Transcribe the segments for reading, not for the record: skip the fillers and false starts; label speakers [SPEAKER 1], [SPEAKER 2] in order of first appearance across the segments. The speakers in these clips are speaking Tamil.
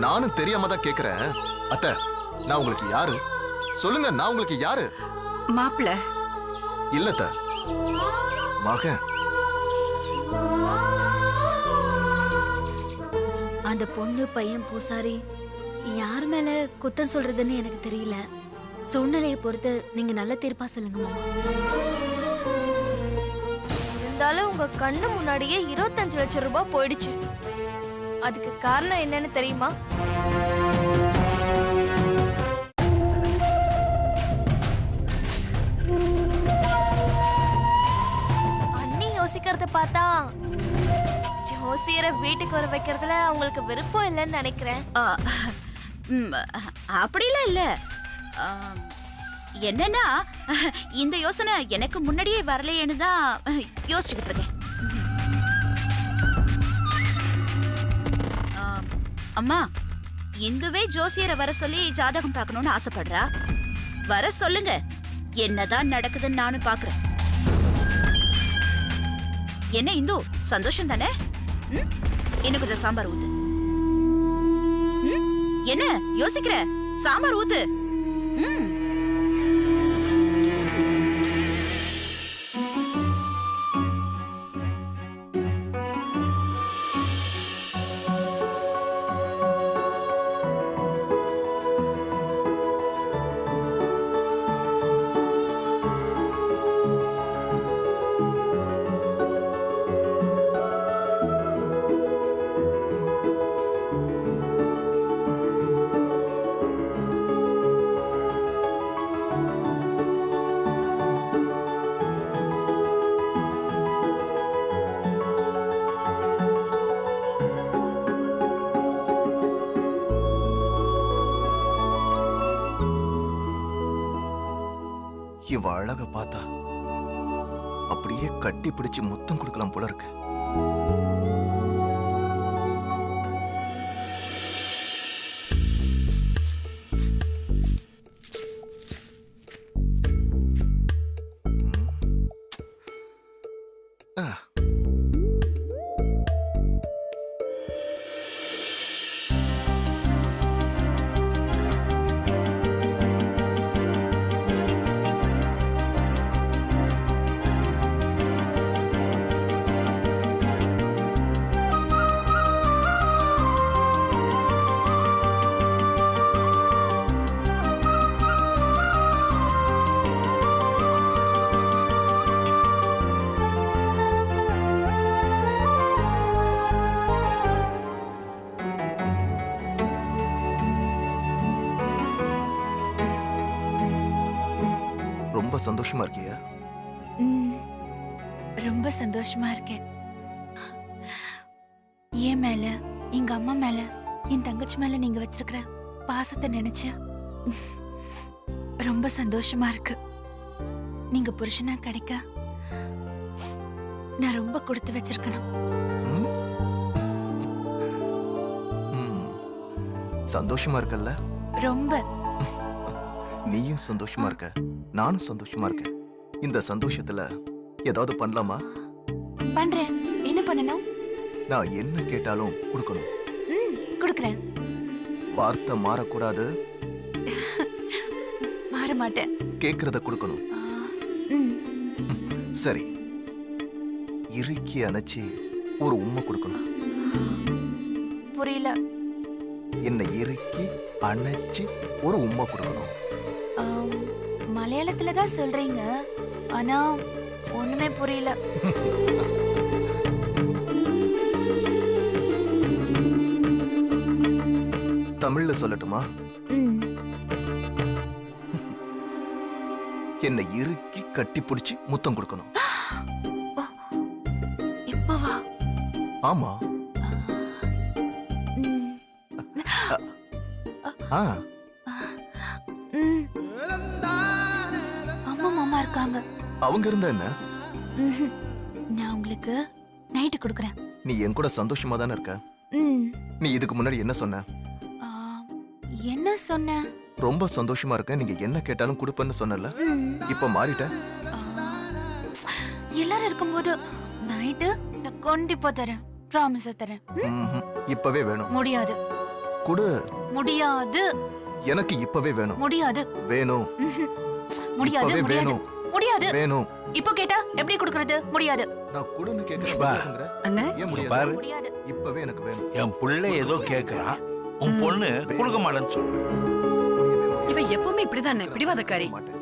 [SPEAKER 1] நானும் தெரியாம தான் கேக்குறேன். அத்தை, நான் உங்களுக்கு யாரு சொல்லுங்க. நான் உங்களுக்கு யாரு?
[SPEAKER 2] மாப்பிள்ள
[SPEAKER 1] இல்ல அத்தை, மகன்.
[SPEAKER 3] அந்த பொண்ணு பையன் பூசாரி யார் மேல குத்தம் சொல்றதுன்னு எனக்கு தெரியல. சூழ்நிலையை பொறுத்து நீங்க நல்ல தீர்ப்பா சொல்லுங்க மாமா.
[SPEAKER 4] இருந்தாலும் உங்க கண்ணு முன்னாடியே 25 லட்சம் ரூபாய் போயிடுச்சு. அதுக்கு காரணம் என்னன்னு தெரியுமா? அண்ணி யோசிக்கிறத பார்த்தா ஜோசியரை வீட்டுக்கு வர வைக்கிறதுல அவங்களுக்கு விருப்பம் இல்லைன்னு நினைக்கிறேன்.
[SPEAKER 2] அப்படிலாம் இல்ல. என்னன்னா இந்த யோசனை எனக்கு முன்னாடியே வரலையேன்னு தான் யோசிச்சுக்கிட்டு இருக்கேன். அம்மா, இந்துவே ஜோசியரை வர சொல்லி ஜாதகம் பார்க்கணும்னு ஆசைப்படுறா. வர சொல்லுங்க, என்னதான் நடக்குதுன்னு நானும் பாக்குறேன். என்ன இந்து, சந்தோஷம் தானே? இன்னும் கொஞ்சம் சாம்பார் ஊத்து. என்ன யோசிக்கிற? சாம்பார் ஊத்து.
[SPEAKER 1] இவ அழக பார்த்தா அப்படியே கட்டி பிடிச்சு முத்தம் கொடுக்கலாம் போல இருக்கு. ரொம்ப சந்தோஷமா இருக்கியா?
[SPEAKER 3] ரொம்ப சந்தோஷமா இருக்கேன். என் மேல, எங்க அம்மா மேல, என் தங்கச்சி மேல நீங்க வச்சிருக்கிற பாசத்தை நினைச்சு ரொம்ப சந்தோஷமா இருக்கு. நீங்க புருஷனா கிடைக்க நான் ரொம்ப கொடுத்து வச்சிருக்கணும்.
[SPEAKER 1] சந்தோஷமா இருக்கல்ல?
[SPEAKER 3] ரொம்ப.
[SPEAKER 1] நீயும் சந்தோஷமா இருக்க, நானும் சந்தோஷமா இருக்கேன். இந்த சந்தோஷத்துல ஏதாவது பண்ணலாமா?
[SPEAKER 3] பண்றேன். என்ன பண்ணணும்?
[SPEAKER 1] நான் என்ன கேட்டாலும் கொடுக்கணும்.
[SPEAKER 3] கொடுக்கறேன்.
[SPEAKER 1] வார்த்தை மாறக்கூடாது.
[SPEAKER 3] மாற மாட்டேன்.
[SPEAKER 1] கேக்குறத கொடுக்கணும். சரி, இறுக்கி அணைச்சி ஒரு உம்மை கொடுக்கணும்.
[SPEAKER 3] புரியல.
[SPEAKER 1] என்னை இறுக்கி அணைச்சி ஒரு உம்மை கொடுக்கணும்.
[SPEAKER 3] மலையாளத்துல தான் சொல்றீங்க, ஆனா ஒண்ணுமே புரியல.
[SPEAKER 1] தமிழ்ல சொல்லட்டுமா? என்னை இறுக்கி கட்டி பிடிச்சி முத்தம் கொடுக்கணும்.
[SPEAKER 3] இப்பவா?
[SPEAKER 1] ஆமா.
[SPEAKER 3] அம்மா மாமா இருக்காங்க.
[SPEAKER 1] அவங்க இருந்தா என்ன?
[SPEAKER 3] நான் உங்களுக்கு நைட்டு கொடுக்கறேன்.
[SPEAKER 1] நீ என் கூட சந்தோஷமா தானே இருக்க? நீ இதுக்கு முன்னாடி என்ன சொன்ன?
[SPEAKER 3] என்ன சொன்ன?
[SPEAKER 1] ரொம்ப சந்தோஷமா இருக்க, நீங்க என்ன கேட்டாலும் கொடுப்பேன்னு சொன்னல. இப்ப மாறிட்ட.
[SPEAKER 3] எல்லாரும் இருக்கும்போது நைட்டு நான் கண்டிப்பா தரேன். ப்ராமிஸ் தரேன்.
[SPEAKER 1] இப்பவே வேணும்.
[SPEAKER 3] முடியாது.
[SPEAKER 1] குடு.
[SPEAKER 3] முடியாது.
[SPEAKER 1] எனக்கு இப்பவே வேணும்.
[SPEAKER 3] முடியாது.
[SPEAKER 1] வேணும்.
[SPEAKER 3] முடியாது.
[SPEAKER 1] இப்பவே
[SPEAKER 3] முடியாது.
[SPEAKER 1] வேணும்.
[SPEAKER 3] முடியாது.
[SPEAKER 1] வேணும்.
[SPEAKER 3] இப்போ கேட்டா எப்படி கொடுக்கறது? முடியாது.
[SPEAKER 1] நான் குடுன்னு
[SPEAKER 5] புஷ்பா.
[SPEAKER 1] கேக்குறேன்.
[SPEAKER 6] அண்ணே
[SPEAKER 1] ஏன்
[SPEAKER 5] இங்க
[SPEAKER 1] முடியாது?
[SPEAKER 5] பாரு,
[SPEAKER 3] முடியாது.
[SPEAKER 1] இப்பவே எனக்கு வேணும்.
[SPEAKER 5] என் புள்ள ஏதோ கேக்குறான், உன் பொண்ணு கொடுக்க மாட்டேன்னு சொல்லு.
[SPEAKER 6] இவ எப்பவுமே இப்படிதானே பிடிவாதக்காரி.
[SPEAKER 1] மாட்டேன்.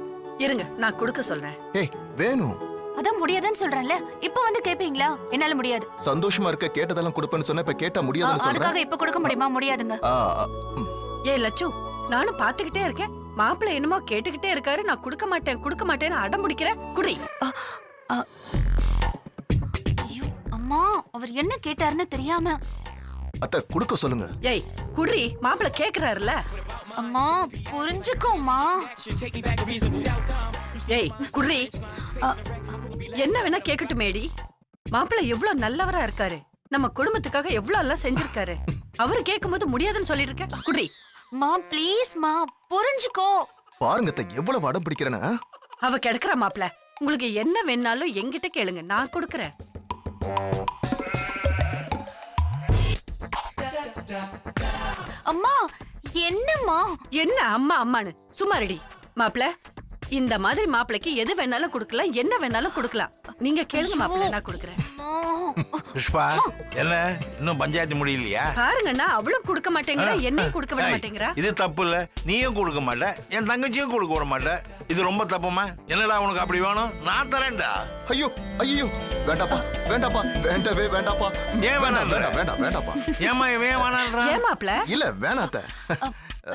[SPEAKER 6] இருங்க நான் கொடுக்க சொல்றேன்.
[SPEAKER 1] ஏய் வேணும்.
[SPEAKER 3] அதான் முடியாதுன்னு சொல்றேன்ல. இப்போ வந்து கேப்பீங்களா? என்னால முடியாது.
[SPEAKER 1] சந்தோஷமா இருக்க கேட்டதெல்லாம் கொடுப்பேன்னு சொன்ன இப்ப கேட்டா முடியாதுன்னு சொல்றேன்.
[SPEAKER 3] அதுக்காக இப்ப கொடுக்க முடியுமா? முடியாதுங்க.
[SPEAKER 1] ஆ, ஆ, ம்.
[SPEAKER 6] ஏய் லட்சு, நானும் பாத்துக்கிட்டே இருக்கேன். மாப்பிள்ளை என்னமோ கேட்டுக்கிட்டே இருக்காரு. நான் கொடுக்க மாட்டேன்னு அடம் பிடிக்கிறேன். குடி.
[SPEAKER 3] ஐயோ அம்மா, அவர் என்ன கேட்டாருன்னு தெரியாம.
[SPEAKER 1] அத்தை கொடுக்க சொல்லுங்க.
[SPEAKER 6] ஏய் குடி, மாப்பிள்ளை கேக்குறாருல.
[SPEAKER 3] அம்மா புரிஞ்சுக்கோமா.
[SPEAKER 6] ஏய் குடி. என்ன வேணா கேக்கட்டுமேடி. மாப்பிள்ளை எவ்வளவு நல்லவரா இருக்காரு. நம்ம குடும்பத்துக்காக எவ்வளவு எல்லாம் செஞ்சிருக்காரு. அவரு கேட்கும்போது முடியாதுன்னு சொல்லிட்டு இருக்க. குடி.
[SPEAKER 3] மா ப்ளீஸ் மா, புரிஞ்சுக்கோ.
[SPEAKER 1] பாருங்க அத்தை எவ்வளவு அடம் பிடிக்கிறேன்னு.
[SPEAKER 6] அவ கிடக்குற மாப்பிள்ளை. உங்களுக்கு என்ன வேணாலும் என்கிட்ட கேளுங்க, நான் கொடுக்கறேன்.
[SPEAKER 3] அம்மா என்னம்மா?
[SPEAKER 6] என்ன அம்மா அம்மான்னு சும்மா ரெடி. மாப்பிள்ள, இந்த மாதிரி மாப்பிளைக்கு எது வேணாலும் கொடுக்கலாம், என்ன வேணாலும் கொடுக்கலாம். நீங்க கேளுங்க மாப்பிள்ள, நான் கொடுக்கறேன்.
[SPEAKER 5] புஷ்பா, என்ன இன்னும் பஞ்சாயத்து முடியலையா?
[SPEAKER 6] பாருங்கண்ணா, அவளும் கொடுக்க மாட்டேங்கிறா, என்னையும் கொடுக்க விட
[SPEAKER 5] ஏய்,
[SPEAKER 6] மாட்டேங்கிறா.
[SPEAKER 5] இது தப்பு இல்ல. நீயும் கொடுக்க மாட்ட, என் தங்கச்சியும் கொடுக்க விட மாட்ட. இது ரொம்ப தப்புமா? என்னடா உனக்கு அப்படி வேணும்? நான் தரேன்டா.
[SPEAKER 1] ஐயோ ஐயோ வேண்டாப்பா வேண்டாப்பா வேண்டவே வேண்டாப்பா.
[SPEAKER 5] ஏன் வேணாம்?
[SPEAKER 1] வேண்டாம் வேண்டாம் வேண்டாப்பா.
[SPEAKER 5] ஏமா இவன் வேணான்றான்?
[SPEAKER 6] ஏன் மாப்பிள்ள?
[SPEAKER 1] இல்ல வேணாம் அத்தை.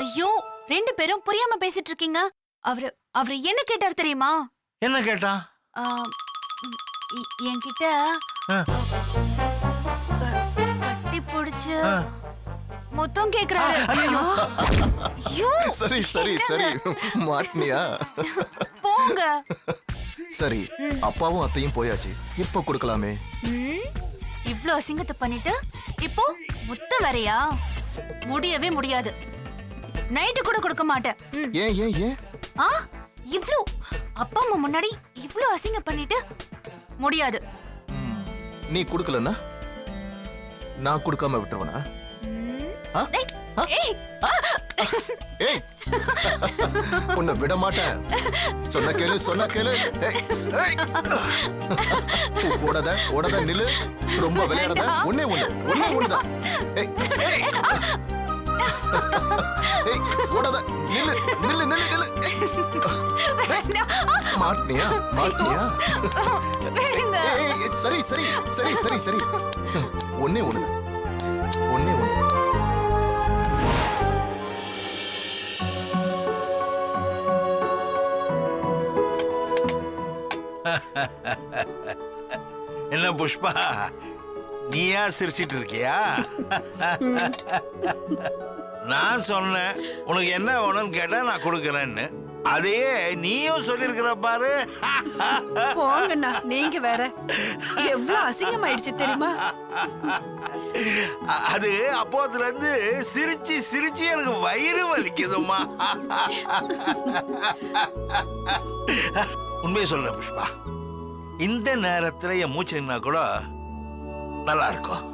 [SPEAKER 3] ஐயோ ரெண்டு பேரும் புரியாம பேசிட்டு இருக்கீங்க. அவரு என்ன கேட்டார் தெரியுமா?
[SPEAKER 5] என்ன கேட்டான்?
[SPEAKER 3] ஆ, என்கிட்ட
[SPEAKER 5] ஆ.
[SPEAKER 3] கட்டி பிடிச்சு
[SPEAKER 5] ஆ.
[SPEAKER 3] மொத்தம் கேக்குறாரு. ஐயோ
[SPEAKER 1] சரி சரி சரி மாட்டினியா?
[SPEAKER 3] போங்க.
[SPEAKER 1] சரி அப்பாவும் அத்தையும் போயாச்சு, இப்ப கொடுக்கலாமே.
[SPEAKER 3] இவ்ளோ அசிங்கத்தை பண்ணிட்டு இப்போ முத்த வரையா? முடியவே முடியாது. நைட்டு கூட கொடுக்க மாட்டேன்.
[SPEAKER 1] ஏன் ஏன் ஏன்?
[SPEAKER 3] ஆ இவ்ளோ அப்பா அம்மா முன்னாடி இவ்ளோ அசிங்கம் பண்ணிட்டு முடியாது.
[SPEAKER 1] நீ கொடுக்கலன்னா நான் கொடுக்காம விட்டுருவனா? ஆ?
[SPEAKER 3] ஏய்,
[SPEAKER 1] ஆ?
[SPEAKER 3] ஏய்,
[SPEAKER 1] ஏய் உன்னை விட மாட்டேன். சொன்ன கேளு சொன்ன கேளு. ஏய், ஏய். ஓடாத ஓடாத நில்லு. ரொம்ப விளையாடாத. ஒண்ணே ஒண்ணுதான். ஏய், ஏய். ஏய், ஓடாத நில்லு நில்லு நில்லு நில்லு. மாட்டினியா மாட்டினியா?
[SPEAKER 3] விடுங்க.
[SPEAKER 1] ஏய், சரி சரி சரி சரி சரி. ஒண்ணே ஒண்ணுதான்.
[SPEAKER 5] என்ன புஷ்பா, நீயா சிரிச்சிட்டு இருக்கியா? நான் சொன்னேன் உனக்கு என்ன வேணும்னு கேட்டா நான் கொடுக்கறேன்னு. அதையே நீயும் சொல்லிருக்கிற பாரு.
[SPEAKER 6] போங்கண்ணா, நீங்க வேற. எவ்வளவு அசிங்கமாயிடுச்சு தெரியுமா?
[SPEAKER 5] அது அப்போதுல இருந்து சிரிச்சு சிரிச்சு எனக்கு வயிறு வலிக்குதுமா. உண்மையை சொல்றேன் புஷ்பா, இந்த நேரத்துல என் மூச்சு நின்னா கூட நல்லா இருக்கும்.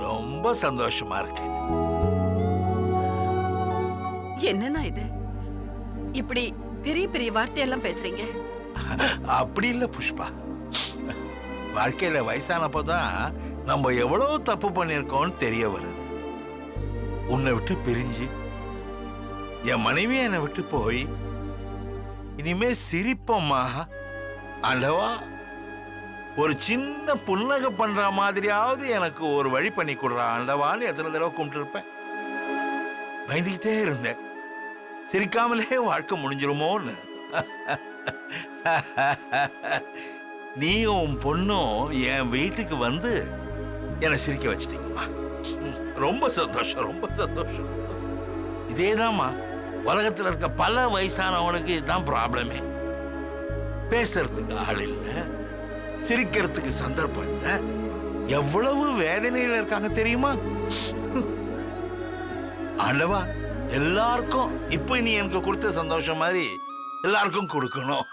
[SPEAKER 5] ரொம்ப சந்தோஷமா இருக்கு.
[SPEAKER 6] என்னண்ணா இது? இப்படி பெரிய பெரிய வார்த்தையெல்லாம் பேசுறீங்க.
[SPEAKER 5] அப்படி இல்ல புஷ்பா, வாழ்க்கையில வயசானப்போதான் நம்ம எவ்வளவு தப்பு பண்ணிருக்கோம்னு தெரிய வருது. உன்னை விட்டு பிரிஞ்சு என் மனைவி என்னை விட்டு போய் இனிமே சிரிப்போம்மா. ஆண்டவா, ஒரு சின்ன புன்னகை பண்ற மாதிரியாவது எனக்கு ஒரு வழி பண்ணி கொடுறா ஆண்டவான்னு எத்தனை தடவை கும்பிட்டு இருப்பேன். பயந்துகிட்டே இருந்தேன், சிரிக்காமலே வாழ்க்கை முடிஞ்சிருமோன்னு. நீயும் உன் பொண்ணும் என் வீட்டுக்கு வந்து என்னை சிரிக்க வச்சிட்டீங்கம்மா. ரொம்ப சந்தோஷம், ரொம்ப சந்தோஷம். இதேதாம்மா உலகத்துல இருக்க பல வயசானவனுக்கு இதுதான் ப்ராப்ளமே. பேசுறதுக்கு ஆள் இல்லை, சிரிக்கிறதுக்கு சந்தர்ப்பம் இல்லை. எவ்வளவு வேதனையில இருக்காங்க தெரியுமா? ஆண்டவா, எல்லாருக்கும் இப்ப நீ எனக்கு கொடுத்த சந்தோஷம் மாதிரி எல்லாருக்கும் கொடுக்கணும்.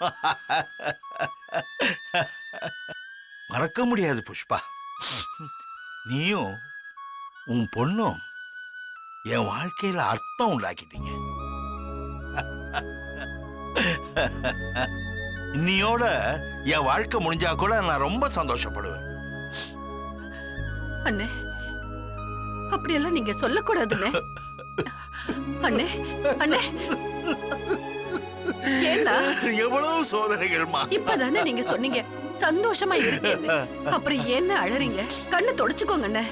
[SPEAKER 5] மறக்க முடியாது புஷ்பா. நீயும் உன் பொண்ணும் என் வாழ்க்கையில அர்த்தம் உண்டாக்கிட்டீங்க. இன்னியோட என் வாழ்க்கை முடிஞ்சா கூட நான் ரொம்ப சந்தோஷப்படுவேன்.
[SPEAKER 6] அண்ணே, அப்படியெல்லாம் நீங்க சொல்லக்கூடாதுண்ணே. அண்ணே, அண்ணே, ஏன்னா
[SPEAKER 5] எவ்வளவு சோதனைகள்மா.
[SPEAKER 6] இப்பதானே நீங்க சொன்னீங்க சந்தோஷமா இருக்கீங்க. அப்புறம் என்ன அழறீங்க? கண்ணை தொடச்சுக்கோங்க அண்ணே.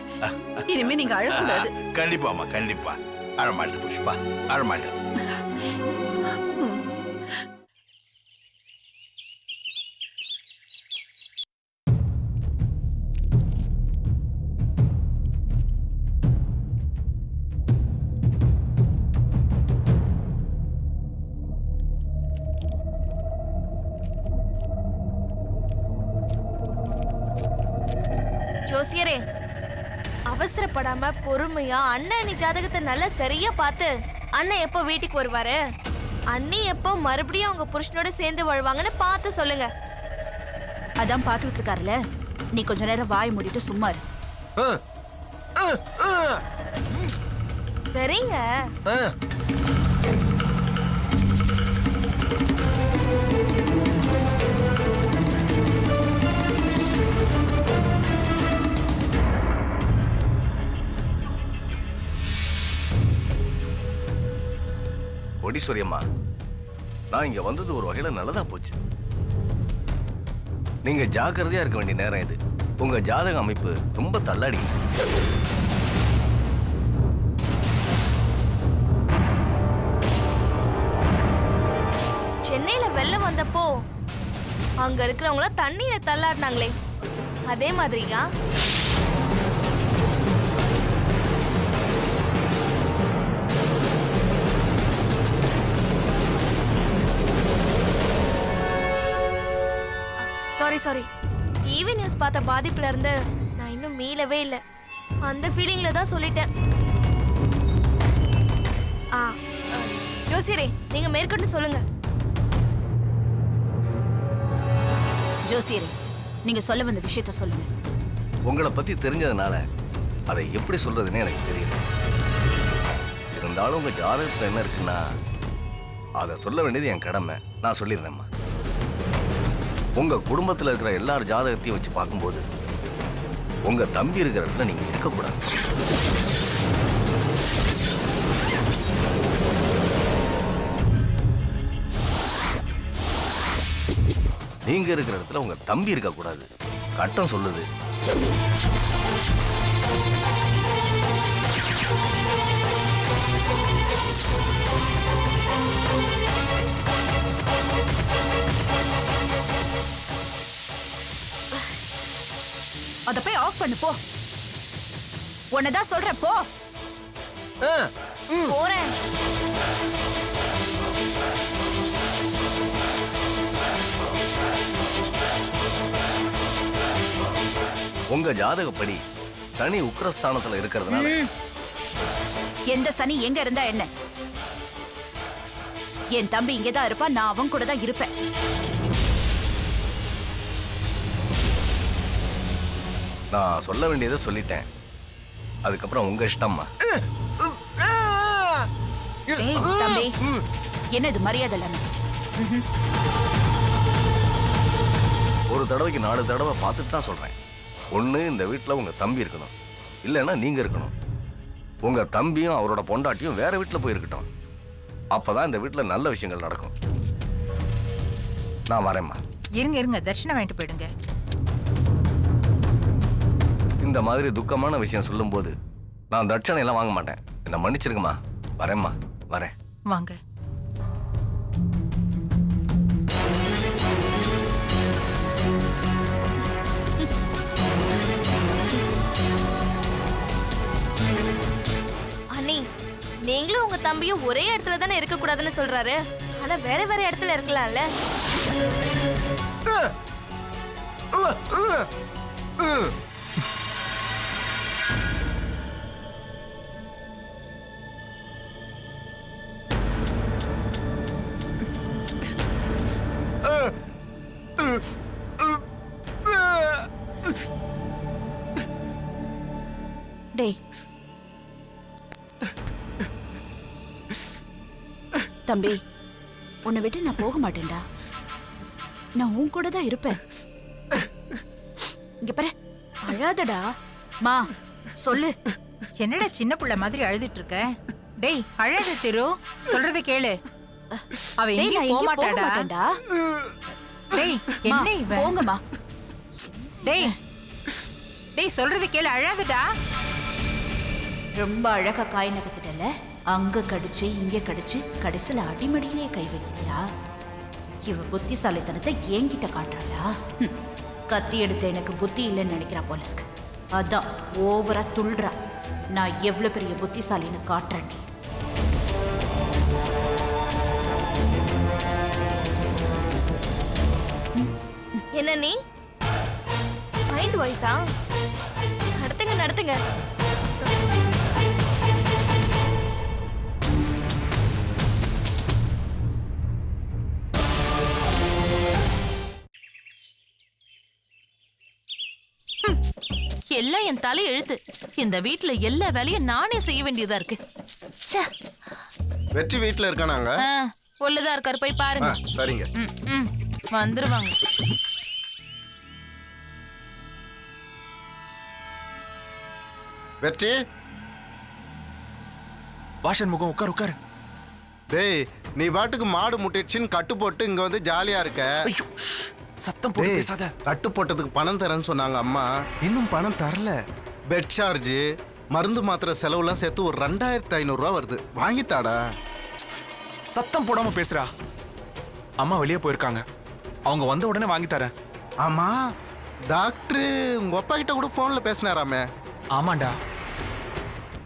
[SPEAKER 6] இனிமே நீங்க அழக்கூடாது.
[SPEAKER 5] கண்டிப்பாமா, கண்டிப்பா அழமாட்டேன் புஷ்பா, அழமாட்டேன்.
[SPEAKER 4] ஜோசியரே, அவசரப்படாம பொறுமையா அண்ணன் அண்ணி ஜாதகத்தை நல்லா சரியா பார்த்து அண்ணன் எப்போ வீட்டுக்கு வருவாரு, அண்ணி எப்போ மறுபடியும் அவங்க புருஷனோட சேர்ந்து வாழ்வாங்கன்னு பார்த்து சொல்லுங்க.
[SPEAKER 2] அதான் பாத்துக்கிட்டு இருக்காருல, நீ கொஞ்ச நேரம் வாய் மூடிட்டு சும்மா இரு.
[SPEAKER 4] சரிங்க.
[SPEAKER 7] கோடீஸ்வரி அம்மா, நான் இங்க வந்தது ஒரு வகையில நல்லதா போச்சு. நீங்க ஜாக்கிரதையா இருக்க வேண்டிய நேரம் இது. உங்க ஜாதக அமைப்பு ரொம்ப தள்ளாடி.
[SPEAKER 4] சென்னையில வெள்ளம் வந்தப்போ அங்க இருக்கிறவங்கள தண்ணியில தள்ளாடினாங்களே, அதே மாதிரியா? சாரி, டிவி நியூஸ் பார்த்த பாதிப்புல இருந்து நான் இன்னும் மீளவே இல்லை. அந்த ஃபீலிங்ல தான் சொல்லிட்டேன். ஜோசியரே, நீங்க மேற்கொண்டு சொல்லுங்க.
[SPEAKER 2] ஜோசியரே, நீங்க சொல்ல வந்த விஷயத்த சொல்லுங்க.
[SPEAKER 7] உங்களை பத்தி தெரிஞ்சதுனால அதை எப்படி சொல்றதுன்னு எனக்கு தெரியல. இருந்தாலும் உங்க ஜாதகத்துல என்ன இருக்குன்னா அதை சொல்ல வேண்டியது என் கடமை. நான் சொல்லிடுறேம்மா. உங்க குடும்பத்துல இருக்கிற எல்லார் ஜாதகத்தையும் வச்சு பார்க்கும்போது உங்க தம்பி இருக்கிற இடத்துல நீங்க இருக்கக்கூடாது. நீங்க இருக்கிற இடத்துல உங்க தம்பி இருக்கக்கூடாது. கட்டம் சொல்லுது.
[SPEAKER 2] அத போய் ஆஃப் பண்ணு போ. உன்னதான் சொல்றேன் போ.
[SPEAKER 4] போறேன்.
[SPEAKER 7] உங்க ஜாதகப்படி தனி உக்கிரஸ்தானத்துல இருக்கிறதுனால
[SPEAKER 2] எந்த சனி எங்க இருந்தா என்ன? என் தம்பி இங்கதான் இருப்பான், நான் அவன் கூட தான் இருப்பேன்.
[SPEAKER 7] நான் சொல்ல வேண்டியதை சொல்லிட்டேன். அதுக்கப்புறம் உங்க இஷ்டம்மா.
[SPEAKER 2] ஏய், தம்பி, என்ன இது மரியாதை இல்லாம?
[SPEAKER 7] ஒரு தடவைக்கு 4 தடவை பார்த்துட்டு தான் சொல்றேன். ஒண்ணு, இந்த வீட்டுல உங்க தம்பி இருக்கணும், இல்லைன்னா நீங்க இருக்கணும். உங்க தம்பியும் அவரோட பொண்டாட்டியும் வேற வீட்டுல போயிருக்கட்டும். அப்பதான் இந்த வீட்டுல நல்ல விஷயங்கள் நடக்கும். நான் வரேம்மா.
[SPEAKER 8] இருங்க, தர்ஷனம் வாங்கிட்டு போயிடுங்க.
[SPEAKER 7] இந்த மாதிரி துக்கமான விஷயம் சொல்லும்போது நான் தட்சணை எல்லாம் வாங்க மாட்டேன். என்ன மன்னிச்சிருக்குமா. வரேம்மா, வரேன்.
[SPEAKER 8] வாங்க.
[SPEAKER 4] அண்ணி, நீங்களும் உங்க தம்பியும் ஒரே இடத்துல தானே இருக்க கூடாதுன்னு சொல்றாரு. ஆனா வேற வேற இடத்துல இருக்கலாம்ல.
[SPEAKER 2] தம்பி, உன்னை விட்டு நான் போக மாட்டேன்டா. நான் உன் கூட தான் இருப்பேன். இங்க பாரு, அழாதடா. மா சொல்லு.
[SPEAKER 8] என்னடா சின்ன புள்ள மாதிரி அழுதுட்டு இருக்க? டேய் அழாத திரு, சொல்றத கேளு. அவ
[SPEAKER 2] டேய், நான்
[SPEAKER 8] எங்கேயும் போக
[SPEAKER 2] எங்கேயும் போக
[SPEAKER 8] மாட்டாடா.
[SPEAKER 2] மாட்டேன்டா.
[SPEAKER 8] டேய் என்ன இவன்?
[SPEAKER 2] போங்கம்மா.
[SPEAKER 8] டேய் டேய் சொல்றத கேளு, அழாதடா.
[SPEAKER 2] ரொம்ப அழகா காய் நகர்த்திட்டல. அங்க கடிச்சு இங்க கடிச்சு கடைசியில அடிமடியிலே கை வைக்கிறியா? இவ புத்திசாலித்தனத்தை என்கிட்ட காட்டுறாளா? கத்தி எடுத்த எனக்கு புத்தி இல்லைன்னு நினைக்கிறா போல இருக்கு. அதான் ஓவரா துள்றா. நான் எவ்வளவு பெரிய புத்திசாலின்னு காட்டுறேன்.
[SPEAKER 4] என்ன நீ மைண்ட் வாய்ஸா? நடத்துங்க நடத்துங்க.
[SPEAKER 9] எல்லாம் என் தலை எழுத்து. இந்த வீட்ல எல்லா வேலையும் நானே செய்ய வேண்டியதா இருக்கு. ச்சே.
[SPEAKER 1] வெற்றி வீட்டுல இருக்கானாங்க?
[SPEAKER 9] உள்ளதா இருக்காரு, போய் பாருங்க.
[SPEAKER 1] சரிங்க.
[SPEAKER 9] வந்துருவாங்க.
[SPEAKER 1] வெற்றி,
[SPEAKER 10] வாஷன் முகம் உட்கார் உட்கார்.
[SPEAKER 1] டேய் நீ பாட்டுக்கு மாடு முட்டிடுச்சின்னு கட்டு போட்டு இங்க வந்து ஜாலியா இருக்க.
[SPEAKER 10] ஐயோ சத்தம் போட்டு
[SPEAKER 1] டேய்,
[SPEAKER 10] பேசாத.
[SPEAKER 1] கட்டு போட்டதுக்கு பணம் தரேன்னு சொன்னாங்க அம்மா. இன்னும் பணம் தரல. பெட் சார்ஜ், மருந்து மாத்திரை செலவுலாம் சேர்த்து ஒரு 2500 ரூபா வருது. வாங்கித்தாடா.
[SPEAKER 10] சத்தம் போடாம பேசுறா. அம்மா வெளியே போயிருக்காங்க, அவங்க வந்த உடனே வாங்கி தரேன்.
[SPEAKER 1] ஆமா, டாக்டர் உங்க அப்பா கிட்ட கூட போன்ல பேசினாராமே.
[SPEAKER 10] ஆமாண்டா,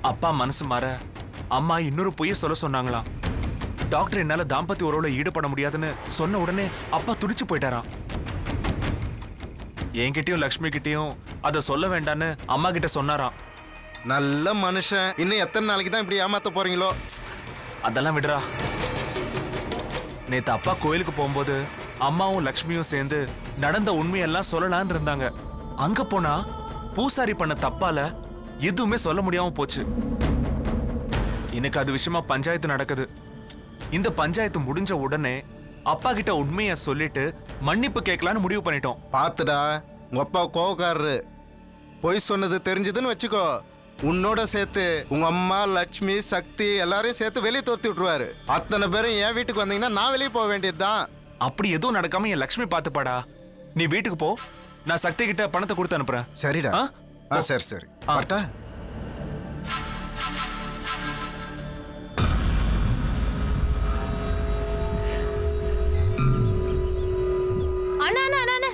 [SPEAKER 10] அப்பா மனசு மாற அம்மா இன்னொரு பொய்ய சொல்ல சொன்னாங்களாம். டாக்டர் என்னால தாம்பத்திய உறவுல ஈடுபட முடியாதுன்னு சொன்ன உடனே அப்பா துடிச்சு போயிட்டாராம். என்கிட்டயும் லக்ஷ்மி கிட்டயும் அதை சொல்ல வேண்டான்னு அம்மா கிட்ட சொன்னாராம்.
[SPEAKER 1] நல்ல மனுஷன். இன்னும் எத்தனை நாளைக்கு தான் இப்படி ஏமாத்த போறீங்களோ?
[SPEAKER 10] அதெல்லாம் விடுறா. நேத்து அப்பா கோயிலுக்கு போகும்போது அம்மாவும் லக்ஷ்மியும் சேர்ந்து நடந்த உண்மையெல்லாம் சொல்லலான்னு இருந்தாங்க. அங்க போனா பூசாரி பண்ண தப்பால எதுவுமே சொல்ல முடியாம போச்சு. எனக்கு அது விஷயமா பஞ்சாயத்து நடக்குது. இந்த பஞ்சாயத்து முடிஞ்ச உடனே அப்பா கிட்ட உண்மைய சொல்லிட்டு மன்னிப்பு கேட்கலான்னு முடிவு பண்ணிட்டோம்.
[SPEAKER 1] பாத்துடா, உங்க அப்பா கோவக்காரரு. பொய் சொன்னது தெரிஞ்சதுன்னு வச்சுக்கோ, உன்னோட சேர்த்து உங்க அம்மா லட்சுமி சக்தி எல்லாரையும் சேர்த்து வெளியே துரத்தி விட்டுருவாரு. அத்தனை பேரும் என் வீட்டுக்கு வந்தீங்கன்னா நான் வெளியே போக வேண்டியதுதான்.
[SPEAKER 10] அப்படி எதுவும் நடக்காம என் லட்சுமி பாத்துப்பாடா. நீ வீட்டுக்கு போ, நான் சக்தி கிட்ட பணத்தை கொடுத்து அனுப்புறேன்.
[SPEAKER 1] சரிடா.
[SPEAKER 10] ஆ?
[SPEAKER 1] சரி சரி.
[SPEAKER 10] ஆ.
[SPEAKER 1] வரட்டா?
[SPEAKER 9] அண்ணா அண்ணா அண்ணா, அண்ணா.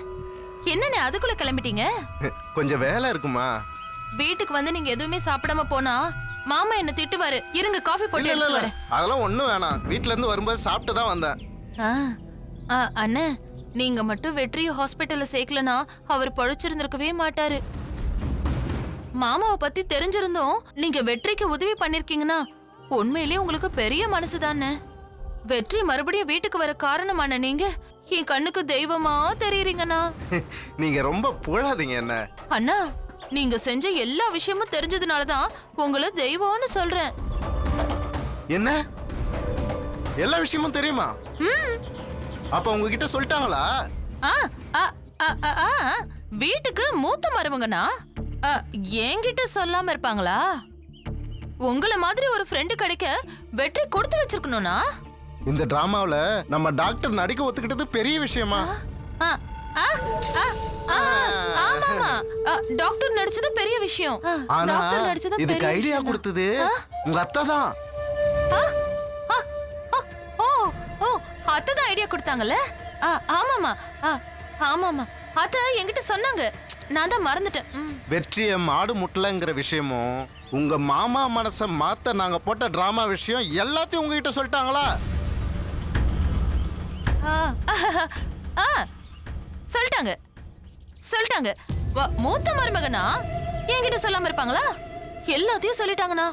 [SPEAKER 9] என்னண்ணே அதுக்குள்ள கிளம்பிட்டீங்க?
[SPEAKER 1] கொஞ்சம் வேலை இருக்குமா?
[SPEAKER 9] வீட்டுக்கு வந்து நீங்க எதுவுமே சாப்பிடாம போனா மாமா என்ன திட்டுவாரு. இருங்க காஃபி போட்டு
[SPEAKER 1] இல்ல இல்ல
[SPEAKER 9] எடுத்து
[SPEAKER 1] இல்ல,
[SPEAKER 9] வரேன்.
[SPEAKER 1] அதெல்லாம் ஒண்ணும் வேணாம். வீட்ல இருந்து வரும்போது சாப்பிட்டு தான் வந்தேன்.
[SPEAKER 9] அண்ணே, நீங்க மட்டும் வெற்றியை ஹாஸ்பிட்டல்ல சேர்க்கலனா அவர் பழிச்சிருந்திருக்கவே மாட்டாரு. மாமாவை பத்தி தெரிஞ்சிருந்தோம் நீங்க வெற்றிக்கு உதவி பண்ணிருக்கீங்கன்னா உண்மையிலேயே உங்களுக்கு பெரிய மனசுதானே. வெற்றி மறுபடியும் வீட்டுக்கு வர காரணமான நீங்க என் கண்ணுக்கு தெய்வமா தெரியுறீங்கண்ணா.
[SPEAKER 1] நீங்க ரொம்ப புகழாதீங்க என்ன.
[SPEAKER 9] அண்ணா, நீங்க செஞ்ச எல்லா விஷயமும் தெரிஞ்சதுனாலதான் உங்களை தெய்வம்னு சொல்றேன்.
[SPEAKER 1] என்ன எல்லா விஷயமும் தெரியுமா? அப்ப உங்ககிட்ட சொல்லிட்டாங்களா?
[SPEAKER 9] ஆ, ஆ, ஆ, ஆ, ஆ, வீட்டுக்கு மூத்த மருமகனா? என்கிட்ட சொல்லாம இருப்பாங்களா? உங்கள மாதிரி ஒரு ஃப்ரெண்டு கிடைக்க வெற்றி கொடுத்து வச்சிருக்கணும்னா?
[SPEAKER 1] இந்த டிராமாவுல நம்ம டாக்டர் நடிக்க ஒத்துக்கிட்டது பெரிய விஷயமா?
[SPEAKER 9] ஆ, ஆ, ஆ, ஆ, ஆமாமா. டாக்டர் நடிச்சது பெரிய விஷயம்.
[SPEAKER 1] ஆனா
[SPEAKER 9] டாக்டர் நடிச்சது
[SPEAKER 1] இதுக்கு
[SPEAKER 9] பெரிய
[SPEAKER 1] ஐடியா
[SPEAKER 9] விஷயம்.
[SPEAKER 1] கொடுத்தது உங்க அத்தை தான்.
[SPEAKER 9] ஓ ஓ, அத்தை தான் ஐடியா கொடுத்தாங்கல்ல? ஆமாமா. ஆமாமா, அத்தை என்கிட்ட சொன்னாங்க. நான் தான் மறந்துட்டேன்.
[SPEAKER 1] வெற்றிய மாடு முட்டலங்கிற விஷயமும் உங்க மாமா மனச மாத்த நாங்க போட்ட டிராமா விஷயம் எல்லாத்தையும் உங்ககிட்ட சொல்லிட்டாங்களா?
[SPEAKER 9] சொல்லிட்டாங்க சொல்லிட்டாங்க. மூத்த மருமகனா என்கிட்ட சொல்லாம இருப்பாங்களா? எல்லாத்தையும் சொல்லிட்டாங்கண்ணா.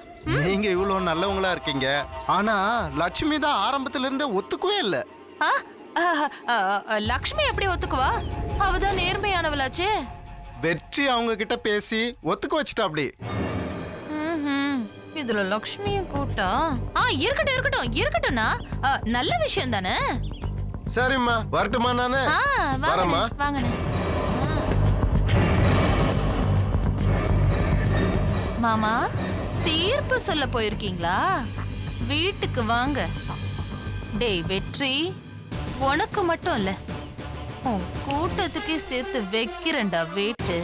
[SPEAKER 1] நீங்க இவ்வளவு நல்லவங்களா இருக்கீங்க. ஆனா லட்சுமி தான் ஆரம்பத்துல இருந்தே ஒத்துக்கவே இல்ல.
[SPEAKER 9] லக்ஷ்மி எப்படி ஒத்துக்குவா? அவதான் நேர்மையானவளாச்சே.
[SPEAKER 1] வெற்றி அவங்க கிட்ட பேசி ஒத்துக்க வச்சுட்டா. அப்படி
[SPEAKER 9] இது இதுல லக்ஷ்மியும் கூட்டா இருக்கட்டும் இருக்கட்டும் இருக்கட்டும்னா நல்ல விஷயம் தானே.
[SPEAKER 1] சரிம்மா வரட்டுமா நானு வரேம்மா.
[SPEAKER 9] வாங்கண்ணே. மாமா தீர்ப்பு சொல்ல போயிருக்கீங்களா? வீட்டுக்கு வாங்க. டேய் வெற்றி, உனக்கு மட்டும் இல்ல உன் கூட்டத்துக்கே சேர்த்து வைக்கிறேன்டா வேட்டு.